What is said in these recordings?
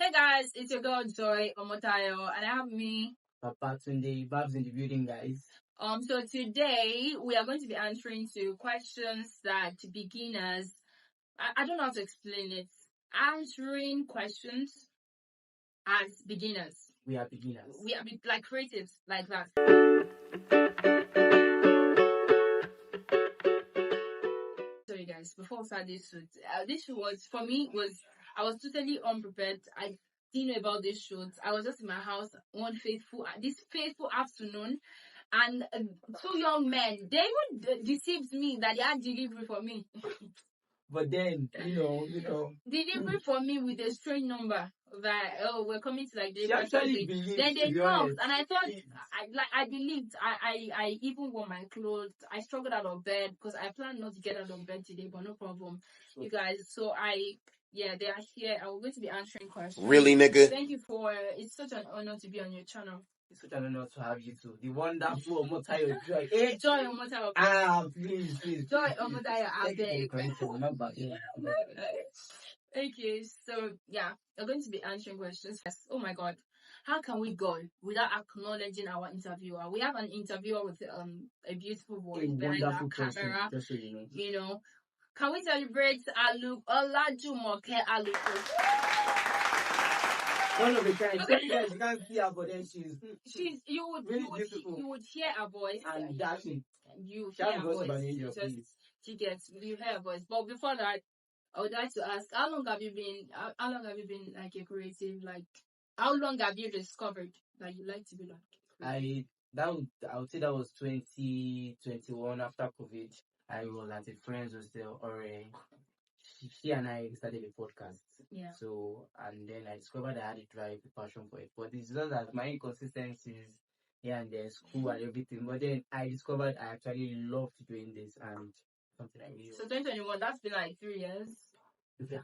Hey guys, it's your girl Joy Omotayo, and I have me. Babz in the building, guys. So today we are going to be answering to questions that beginners. I don't know how to explain it. Answering questions as beginners. We are beginners. We are like creatives, like that. Sorry guys, before we start this shoot was for me was I was totally unprepared. I didn't know about this shoot. I was just in my house this faithful afternoon, and two young men, they even deceived me that they had delivery for me. But then, delivery for me with a strange number that we're coming to like she actually believed. Then they knocked, and I thought I believed. I even wore my clothes. I struggled out of bed because I planned not to get out of bed today, but no problem, you guys. So they are here. I'm going to be answering questions. Really, nigga? Thank you for. It's such an honor to be on your channel. It's such an honor to have you too. The wonderful Omotayo Joy. Joy Omotayo. Please. Joy Omotayo. I beg. Okay, so we're going to be answering questions. Yes. Oh my God, how can we go without acknowledging our interviewer? We have an interviewer with a beautiful voice behind our camera. Just so you know. Can we celebrate Aluk Olajumoke Aluko? One of the times, you can't see her, but then you would hear her voice and dashing. You hear her voice. You hear her voice. But before that, I would like to ask, how long have you been like a creative? Like, how long have you discovered that you like to be like? I would say that was 2021 after COVID. I was at a friend's hostel, or she and I started a podcast. Yeah. So, and then I discovered I had a drive, a passion for it. But it's just that my inconsistencies here and there, school and everything. But then I discovered I actually loved doing this and something I really. So 2021, that's been like 3 years.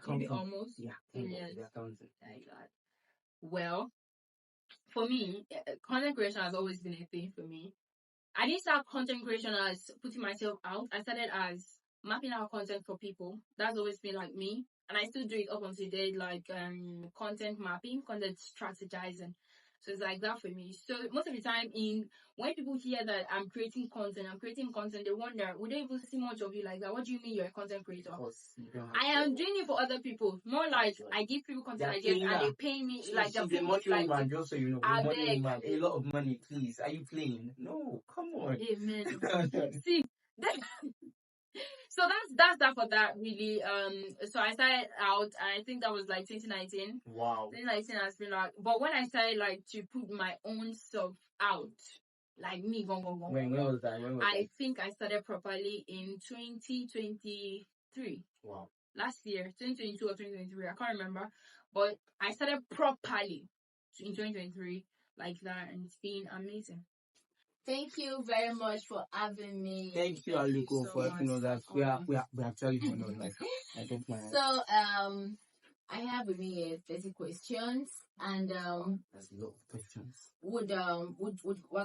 Maybe almost. Yeah. 3 years. Oh my God. Well, for me, content creation has always been a thing for me. I didn't start content creation as putting myself out. I started as mapping out content for people. That's always been like me. And I still do it up until today, like content mapping, content strategizing. So it's like that for me. So most of the time when people hear that I'm creating content, they wonder, would they even see much of you like that? What do you mean you're a content creator? I am doing it for other people. More like I give people content ideas and they pay me like she's a money woman, just so you know. A lot of money, please. Are you playing? No, come on. Amen. See, so that's that for that really. So I started out, and I think that was like 2019. Wow. 2019 has been like, but when I started like to put my own stuff out, like me, when was that? I think I started properly in 2023. Wow. Last year, 2022 or 2023, I can't remember, but I started properly in 2023 like that, and it's been amazing. Thank you very much for having me. Thank you, Aluko, for helping us out. We are actually honored. Like, I don't mind. So, I have with me 30 questions, and that's a lot of questions. We're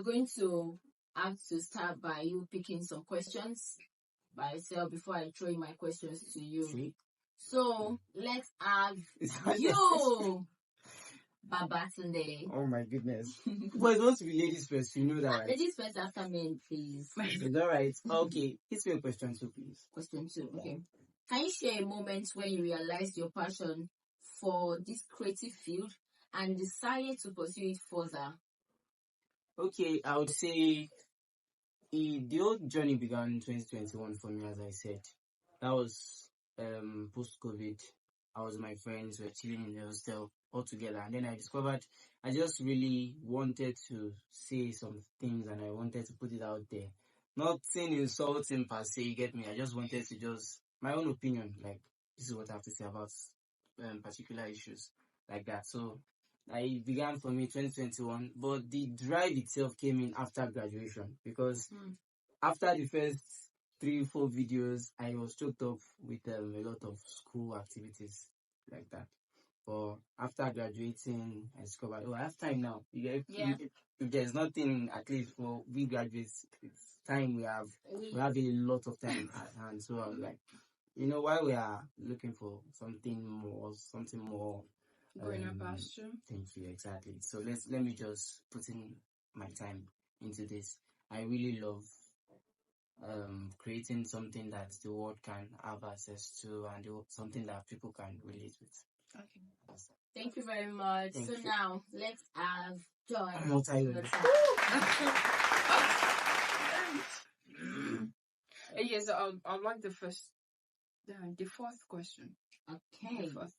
going to have to start by you picking some questions by yourself before I throw in my questions to you. Sweet. So let's have you. Babatunde. Oh my goodness. But it wants to be ladies first, you know that, right? Ladies first after men, please. It's alright. Okay. Hit me a question 2, please. Question 2, okay. Can you share a moment when you realized your passion for this creative field and decided to pursue it further? Okay, I would say the whole journey began in 2021 for me, as I said. That was post-COVID. I was with my friends, we were chilling in the hostel all together, and then I discovered I just really wanted to say some things and I wanted to put it out there. Not saying insulting per se, you get me? I just wanted to my own opinion, like this is what I have to say about particular issues like that. So I began for me 2021, but the drive itself came in after graduation because after the first 3-4 videos, I was choked up with a lot of school activities like that. But after graduating, I discovered, I have time now. If there's nothing, at least for we graduates, it's time we have a lot of time at hand. So I was like, while we are looking for something more Greener pasture. Thank you, exactly. So let me just put in my time into this. I really love creating something that the world can have access to and something that people can relate with. Okay. Thank you very much. Thank so you. now let's have Joy. I'm not tired. Yes, I like the fourth question. Okay. The fourth.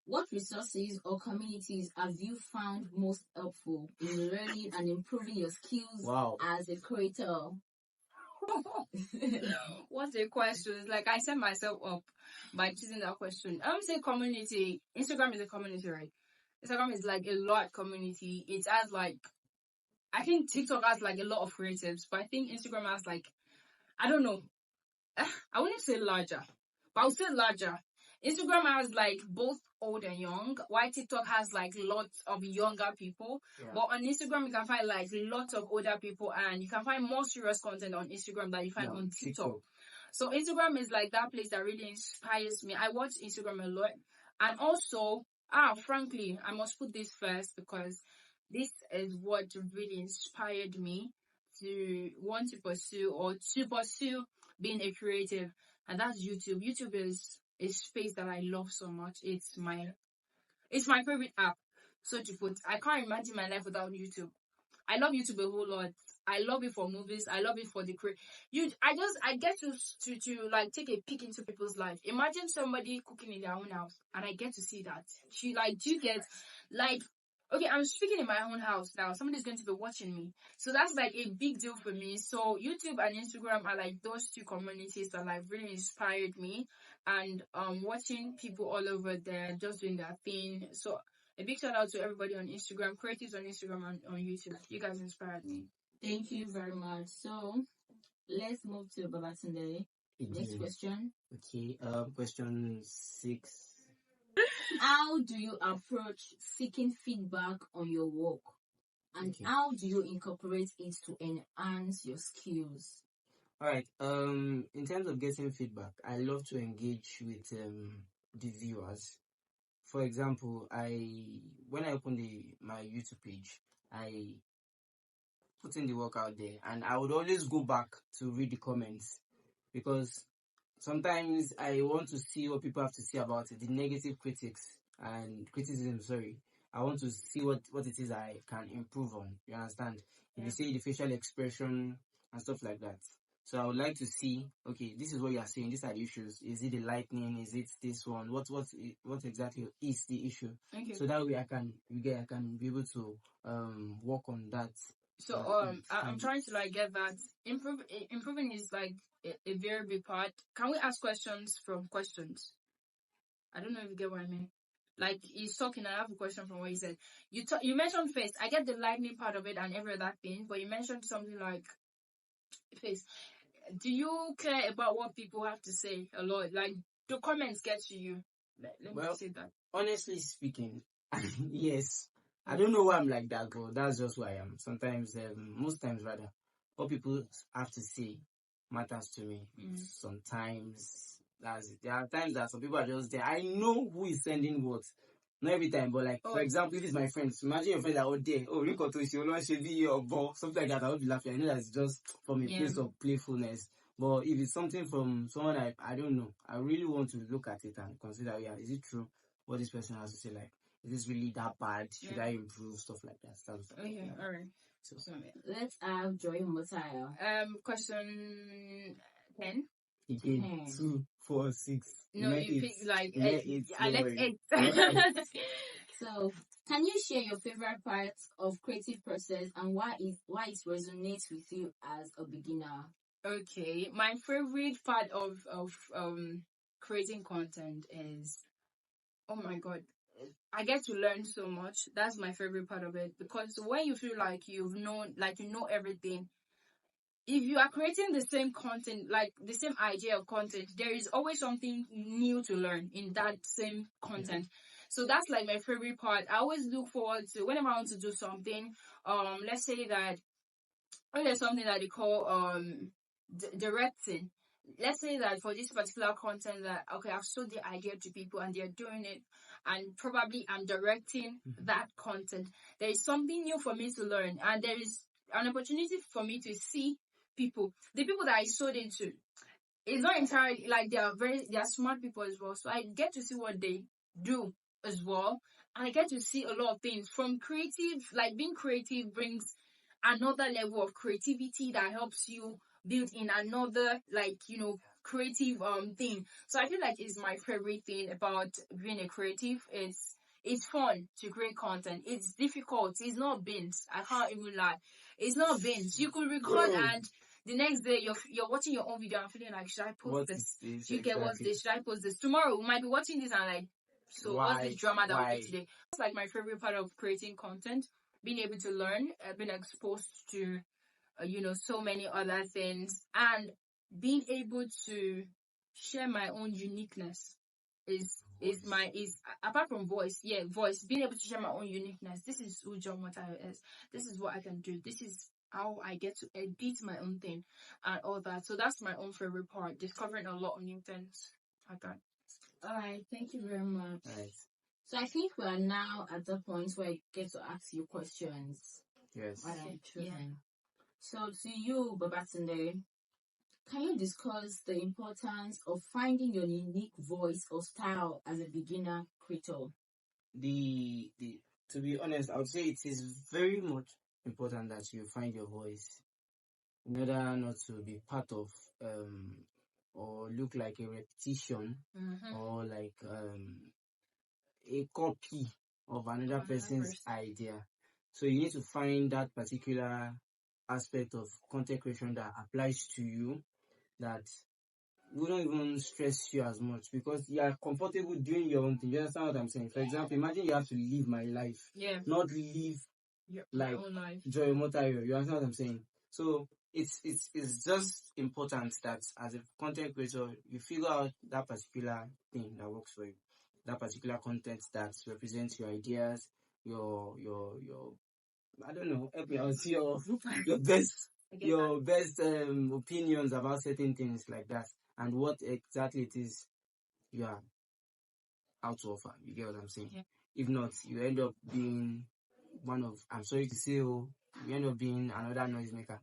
What resources or communities have you found most helpful in learning and improving your skills Wow. as a creator? What's the question? It's like I set myself up by choosing that question. I would say community. Instagram is a community, right? Instagram is like a lot community. It has like, I think TikTok has like a lot of creatives, but I think Instagram has like, I don't know. I wouldn't say larger, but I would say larger. Instagram has like both old and young, while TikTok has like lots of younger people. Yeah. But on Instagram, you can find like lots of older people, and you can find more serious content on Instagram than you find on TikTok. So Instagram is like that place that really inspires me. I watch Instagram a lot. And also, frankly, I must put this first because this is what really inspired me to want to pursue being a creative, and that's YouTube. YouTube is a space that I love so much. It's my favorite app, so to put. I can't imagine my life without YouTube. I love YouTube a whole lot. I love it for movies. I love it for the I get to like take a peek into people's life. Imagine somebody cooking in their own house, and I get to see that. Do you get like? Okay, I'm speaking in my own house now. Somebody's going to be watching me. So that's like a big deal for me. So YouTube and Instagram are like those two communities that like really inspired me. And watching people all over there just doing their thing. So a big shout out to everybody on Instagram, creatives on Instagram and on YouTube. You guys inspired me. Thank you very much. So let's move to Babatunde. Next question. Okay, question 6. How do you approach seeking feedback on your work? And how do you incorporate it to enhance your skills? Alright, in terms of getting feedback, I love to engage with the viewers. For example, when I open my YouTube page, I put in the work out there, and I would always go back to read the comments, because sometimes I want to see what people have to say about it, the negative criticism, sorry. I want to see what it is I can improve on. You understand? If you say the facial expression and stuff like that. So I would like to see, okay, this is what you are saying, these are the issues. Is it the lightning? Is it this one? What exactly is the issue? Okay. So that way I can be able to work on that. So I'm trying to like get that. Improving is like a very big part. Can we ask questions from questions? I don't know if you get what I mean. Like he's talking, and I have a question from what he said. You mentioned face. I get the lightning part of it and every other thing, but you mentioned something like face. Do you care about what people have to say a lot? Like the comments get to you. Let me say that. Honestly speaking, yes. I don't know why I'm like that, but that's just who I am. Sometimes, most times rather, what people have to say matters to me. Sometimes there are times that some people are just there. I know who is sending what. Not every time, but like, for example, if it's my friends, imagine your friends are out there, something like that, I would be laughing. I know that's just from a place of playfulness. But if it's something from someone I don't know, I really want to look at it and consider, is it true what this person has to say? Like, is this really that bad? Should I improve? Stuff like that. Okay, all right. So let's have Joy Motaya. Question 10. Again, 2, 4, 6. No, you pick like 8. Let's 8. So, can you share your favorite parts of creative process and why it resonates with you as a beginner? Okay, my favorite part of creating content is, oh my god, I get to learn so much. That's my favorite part of it, because when you feel like you know everything, if you are creating the same content, like the same idea of content, there is always something new to learn in that same content. So that's like my favorite part. I always look forward to whenever I want to do something. Let's say that there's something that they call directing. Let's say that for this particular content that, okay, I've sold the idea to people and they're doing it. and probably I'm directing that content, there is something new for me to learn, and there is an opportunity for me to see the people that I sold into. It's not entirely like they are smart people as well. So I get to see what they do as well. And I get to see a lot of things from creative, like being creative brings another level of creativity that helps you build in another, like, creative thing. So I feel like it's my favorite thing about being a creative. It's fun to create content. It's difficult. It's not beans. I can't even lie. It's not beans. You could record and the next day you're watching your own video and feeling like, should I post What this? is this? Do you get what's Exactly. this? Should I post this? Tomorrow we might be watching this and like, so what's this drama that we did today? It's like my favorite part of creating content, being able to learn, being exposed to, so many other things, and being able to share my own uniqueness is apart from voice, being able to share my own uniqueness. This is who John Motayo is. This is what I can do. This is how I get to edit my own thing and all that. So that's my own favorite part, discovering a lot of new things like that. All right, thank you very much. Right. So I think we are now at the point where I get to ask you questions. Yes. Yeah. So to you, Babatunde, can you discuss the importance of finding your unique voice or style as a beginner creator? To be honest, I would say it is very much important that you find your voice in order not to be part of or look like a repetition or like a copy of another person's idea. So you need to find that particular aspect of content creation that applies to you, that wouldn't even stress you as much because you are comfortable doing your own thing. You understand what I'm saying? For example, imagine you have to live my life, not live like Joy Motayo. You understand what I'm saying? So it's just important that as a content creator, you figure out that particular thing that works for you, that particular content that represents your ideas, your I don't know, help me out, your best opinions about certain things like that, and what exactly it is you are out to offer. You get what I'm saying? Yeah. If not, you end up being I'm sorry to say, you end up being another noisemaker.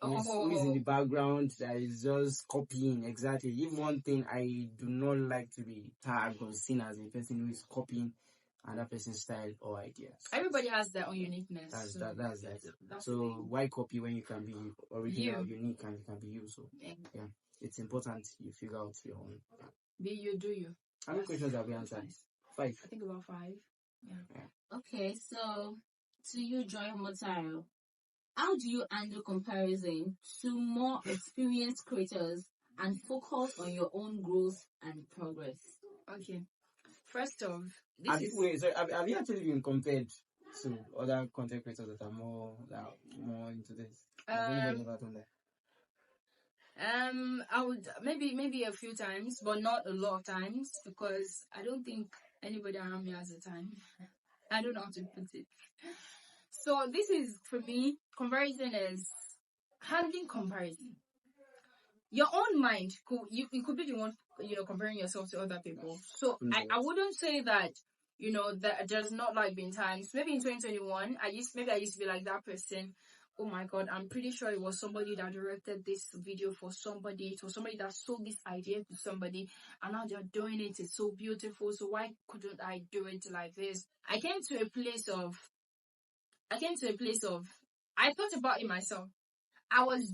Who is in the background that is just copying exactly. If one thing I do not like to be tagged or seen as a person who is copying another person's style or ideas. Everybody has their own uniqueness. That's that. So why copy when you can be original, unique, and you can be you? So yeah, it's important you figure out your own. Be you, do you. How many questions have we answered? 5. I think about 5. Yeah. Okay, so to you, Joy Motayo, how do you handle comparison to more experienced creators and focus on your own growth and progress? Okay. First off, have you actually been compared to other content creators that are more into this? Has anybody ever done that? I would maybe a few times, but not a lot of times because I don't think anybody around me has the time. I don't know how to put it. So this is, for me, comparison is handling comparison. Your own mind you could be the one comparing yourself to other people. So I wouldn't say that that there's not like been times. Maybe in 2021 I used to be like that person. Oh my god, I'm pretty sure it was somebody that directed this video for somebody. It was somebody that sold this idea to somebody, and now they're doing it. It's so beautiful. So why couldn't I do it like this? I came to a place of I thought about it myself. I was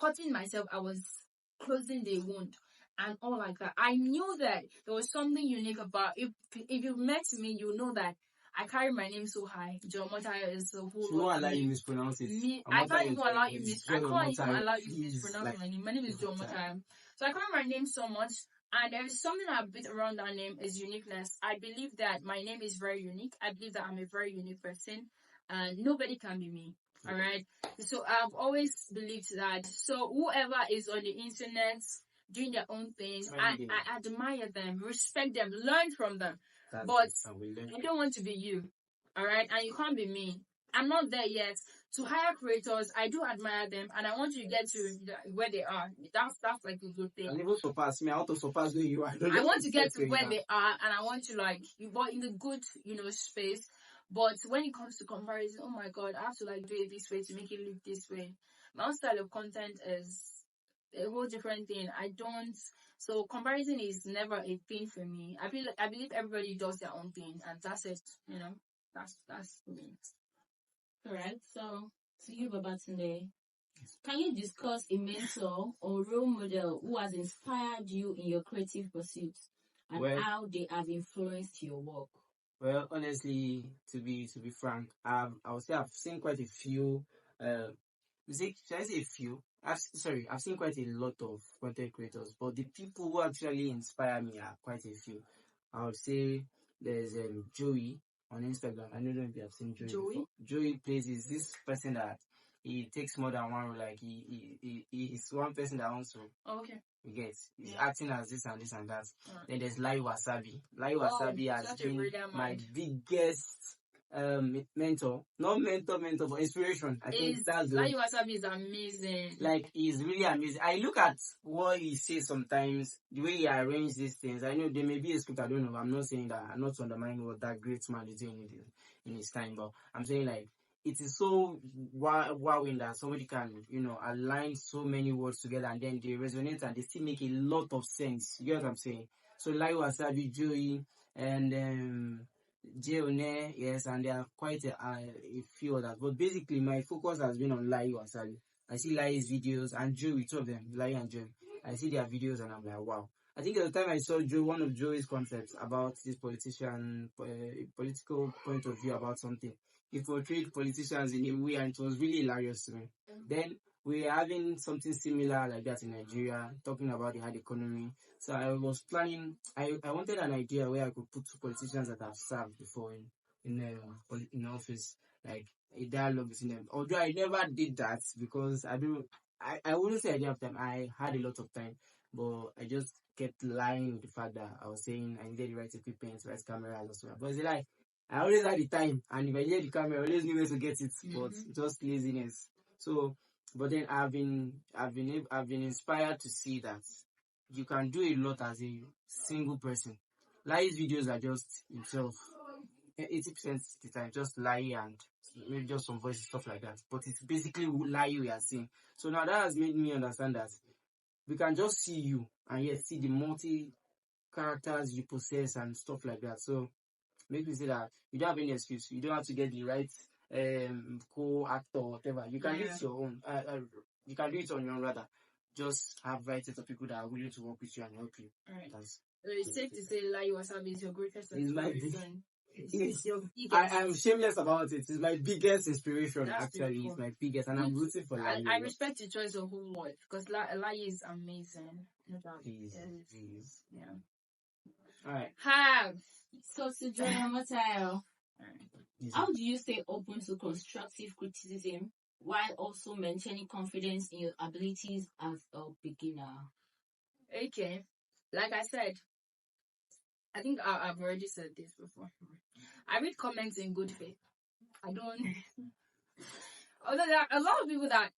cutting myself. I was closing the wound and all like that. I knew that there was something unique about if you've met me, you know that I carry my name so high. John Motayo is a whole lot. I can't even mispronounce it. I can't even allow you mispronounce my name. My name is John Motayo. So I carry my name so much, and there is something I bit around that name is uniqueness. I believe that my name is very unique. I believe that I'm a very unique person, and nobody can be me. All right. So I've always believed that. So whoever is on the internet doing their own thing, I admire them, respect them, learn from them. But I don't want to be you. All right. And you can't be me. I'm not there yet. To hire creators, I do admire them, and I want you to get to where they are. That's like a good thing. And even surpass me, I want to surpass where you are. I want to get to where they are, and I want to like you, but in the good, space. But when it comes to comparison, oh my god, I have to like do it this way to make it look this way. My own style of content is a whole different thing. I don't. So comparison is never a thing for me. I believe everybody does their own thing, and that's it. That's for me. Correct. So, to you, Babatunde, can you discuss a mentor or role model who has inspired you in your creative pursuits and how they have influenced your work? Well, honestly, to be frank, I would say I've seen quite a few. Should I say a few? I've seen quite a lot of content creators, but the people who actually inspire me are quite a few. I would say there's Joey on Instagram. I don't know if you have seen Joey. Before. Joey plays is this person that he takes more than one role. Like he is one person that wants to. Oh, okay. You get he's acting as this and this and that. Then there's Lai Wasabi. Lai Wasabi has been my biggest mentor. Not mentor, but inspiration. I think that's Lai Wasabi is amazing. Like he's really amazing. I look at what he says sometimes, the way he arranges these things. I know there may be a script, I don't know. I'm not saying that, I'm not undermining what that great man is doing in his time, but I'm saying like it is so wowing that somebody can, align so many words together and then they resonate and they still make a lot of sense. You get what I'm saying? So Lai Wasabi, Joey, and Jeone, yes, and there are quite a few others. But basically, my focus has been on Lai Wasabi. I see Lai's videos and Joey, two of them, Lai and Joey. I see their videos and I'm like, wow. I think at the time I saw one of Joey's concepts about this political point of view about something. He portrayed politicians in a way and it was really hilarious to me. Then we're having something similar like that in Nigeria, talking about the hard economy. So I was planning, I wanted an idea where I could put two politicians that I've served before in office, like a dialogue between them. Although I never did that because I wouldn't say I didn't have time. I had a lot of time, but I just kept lying with the fact that I was saying I needed the right equipment, right cameras, and so on. But it's like I always had the time, and if I needed the camera, I always knew where to get it. But just laziness. So, but then I've been inspired to see that you can do a lot as a single person. Lai's videos are just himself. 80% of the time, just lie and maybe just some voices, stuff like that. But it's basically lie we are seeing. So now that has made me understand that we can just see you and yet see the multi characters you possess and stuff like that. So make me say that you don't have any excuse. You don't have to get the right co-actor or whatever. You can do it your own. You can do it on your own rather. Just have right set of people that are willing to work with you and help you. Right. It's safe to say Lai Wasabi is your greatest inspiration. I'm shameless about it. It's my biggest inspiration. Actually, it's my biggest, and I'm rooting for Lai. I respect your choice a whole lot because Lai is amazing. No doubt. Please. Yeah. All right. So to join Mateo, how do you stay open to constructive criticism while also maintaining confidence in your abilities as a beginner? Okay, like I said, I think I've already said this before. I read comments in good faith. I don't. Although there are a lot of people that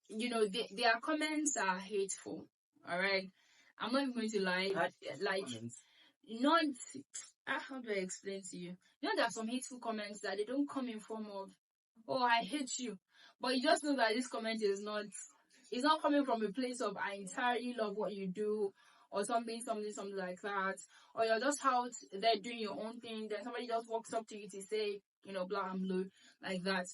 their comments are hateful. All right, I'm not even going to lie. How do I explain to you? There are some hateful comments that they don't come in form of, "Oh, I hate you," but you just know that this comment is not coming from a place of "I entirely love what you do," or something like that, or you're just out there doing your own thing. Then somebody just walks up to you to say, blah and blue like that.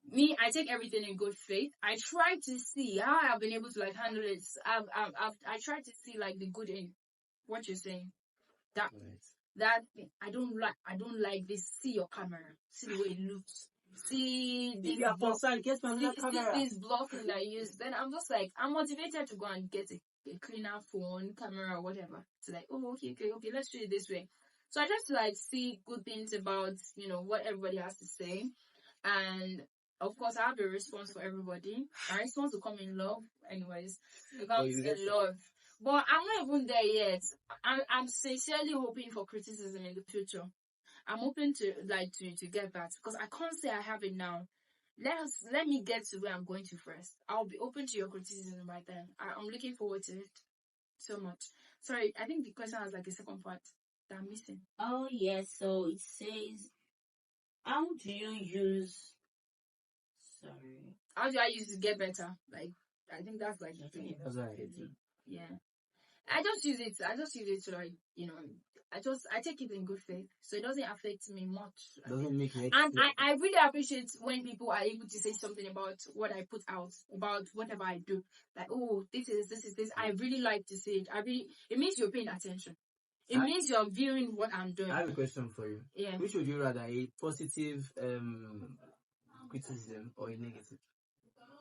Me, I take everything in good faith. I try to see how I've been able to handle it. I try to see the good in what you're saying. That I don't like this. See your camera. See the way it looks. See this this blocking that you use. Then I'm just I'm motivated to go and get a cleaner phone, camera, or whatever. To okay, let's do it this way. So I just see good things about what everybody has to say, and of course I have a response for everybody. My response will come in love, anyways. It comes in love. But I'm not even there yet. I'm sincerely hoping for criticism in the future. I'm hoping to get that because I can't say I have it now. let me get to where I'm going to first. I'll be open to your criticism by then. I'm looking forward to it so much. Sorry, I think the question has like a second part that I'm missing. Oh yes, so it says, how do you use? Sorry. How do I use to get better? Like, I think that's like the thing. That's right. Yeah. I just use it to, like, I take it in good faith, so it doesn't affect me much. Doesn't make me. And I really appreciate when people are able to say something about what I put out, about whatever I do. Like, oh, this is this. I really like to see it. It means you're paying attention. It means you're viewing what I'm doing. I have a question for you. Yeah. Which would you rather, a positive criticism or a negative?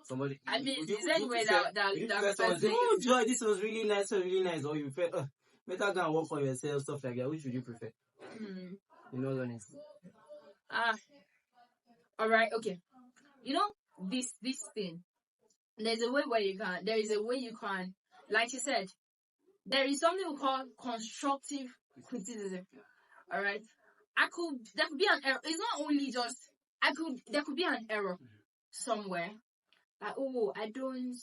Somebody. I mean, is there any way that oh, Joy, this was really nice, or you prefer better go and work on yourself, stuff like that. Which would you prefer? You know, honestly. All right, okay. You know, this thing. There is a way you can, like you said, there is something we call constructive criticism. All right, there could be an error. It's not only just there could be an error somewhere. Like, oh, I don't.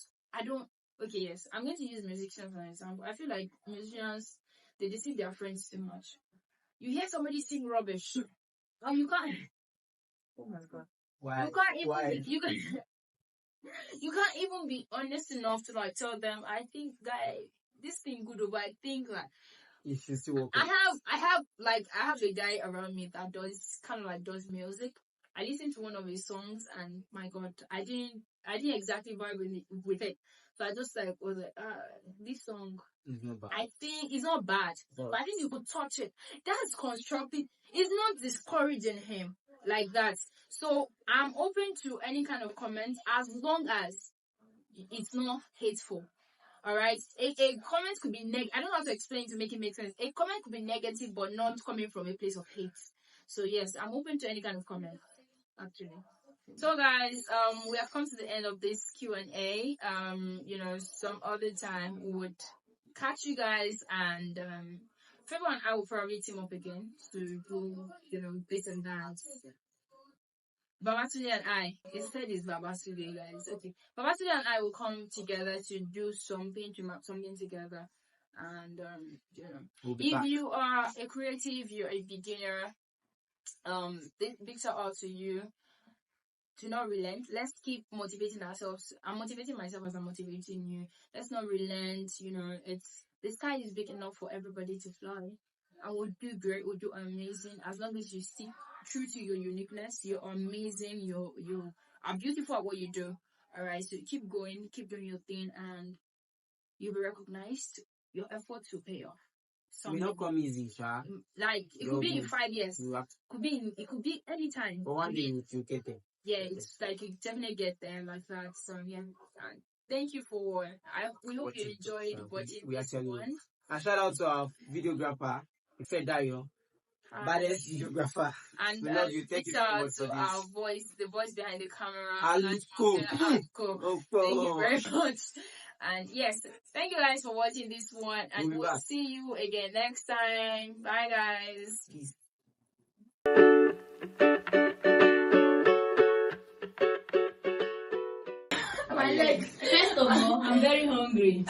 Okay, yes, I'm going to use musicians as an example. I feel like musicians, they deceive their friends too much. You hear somebody sing rubbish, and you can't. Oh my God! Why? You can't even be honest enough to like tell them, I think guy, this thing good, but I think that you should still work. I have a guy around me that does music. I listened to one of his songs, and my God, I didn't exactly vibe with it. So I just was like, this song, I think it's not bad, but I think you could touch it. That's constructive. It's not discouraging him like that. So I'm open to any kind of comment as long as it's not hateful. All right, a comment could be I don't have to explain to make it make sense. A comment could be negative, but not coming from a place of hate. So yes, I'm open to any kind of comment, actually. So guys, we have come to the end of this Q&A. Some other time we would catch you guys, and Favour and I will probably team up again to do, this and that. Babasude and I, instead is Babasude, guys. Okay, Babasude and I will come together to do something, to map something together, and if you are a creative, you're a beginner, big shout out to you. Do not relent. Let's keep motivating ourselves. I'm motivating myself as I'm motivating you. Let's not relent. The sky is big enough for everybody to fly, and we'll do great. We'll do amazing as long as you stick true to your uniqueness. You're amazing. You are beautiful at what you do. All right. So keep going. Keep doing your thing, and you'll be recognized. Your efforts will pay off. It will not come easy, Sha. Like it could be in 5 years. It could be anytime. But one day you get there. Yeah, it's like you definitely get there like that. So yeah, thank you for. We hope you enjoyed watching this one. And shout out to our videographer, Ifedayo, baddest videographer. And we love you. Thank you so much for this. The voice behind the camera. Aliko. Thank you very much. And yes, thank you guys for watching this one, and we'll see you again next time. Bye, guys. Peace. First of all, I'm very hungry.